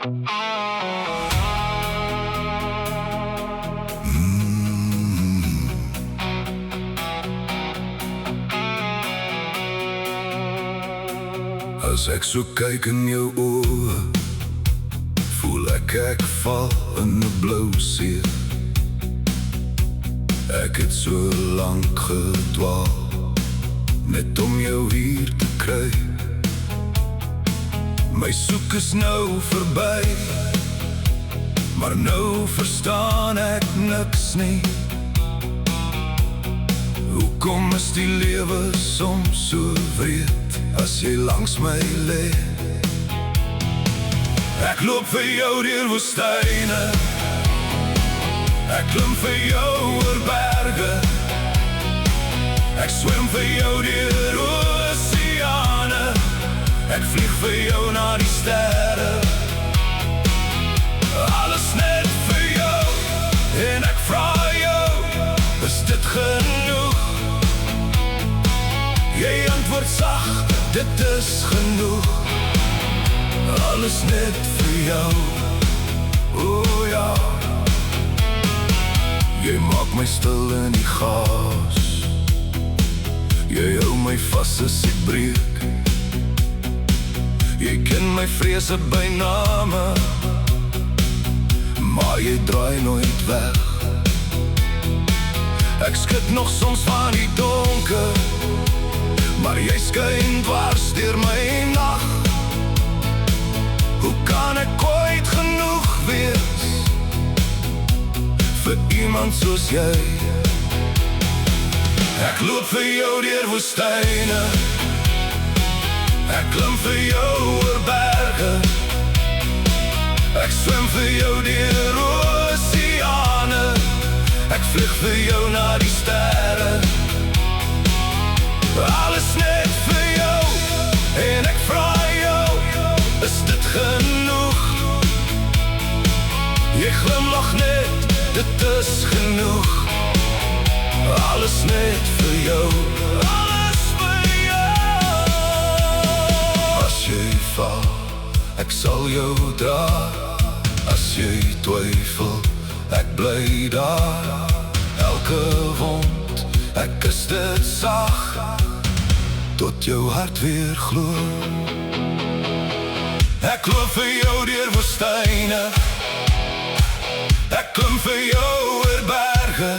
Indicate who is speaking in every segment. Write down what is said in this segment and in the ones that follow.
Speaker 1: As ek so kyk in jou oë, voel ek val in 'n blou see. Ek het so lank gedwaal, net om jou hier te kry. My soek is nou verby, maar nou verstaan ek niks nie. Hoekom is die lewe soms so wreed as jy langs my lê? Ek loop vir jou deur woestyne, ek klim vir jou oor berge, ek swem vir jou deur oseane, ek vlieg vir jou na die sterre. Alles net vir jou, en ek vra jou, is dit genoeg? Jy antwoord sag, dit is genoeg. Alles net vir jou, o ja. Jy maak my stil in die gas, jy hou my vas as ek breek. Jy ken my vrese by name, maar jy draai nooit weg. Ek skud nog soms van die donker, maar jy skyn dwars deur my nag. Hoe kan ek ooit genoeg wees vir iemand soos jy? Ek loop vir jou deur woestyne, ek klim vir jou oor berge, ek swem vir jou deur oseane, ek vlieg vir jou na die sterre. Alles net vir jou, en ek vra jou, is dit genoeg? Jy glimlach net, dit is genoeg. Alles net vir jou, alles vir jou. As jy val, ek sal jou dra. As jy twyfel, ek bly daar. Elke wond, ek is dit sag, tot jou hart weer glo. Ek loop vir jou deur woestyne, ek klim vir jou oor berge,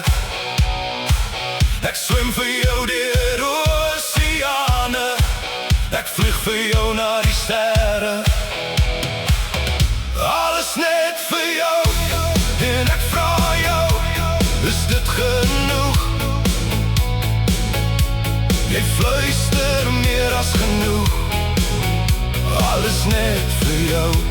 Speaker 1: ek swem vir jou deur oseane, ek vlieg vir jou na die sterre. Alles net vir jou, en ek vra jou, is dit genoeg? Jy fluister meer as genoeg. Alles net vir jou.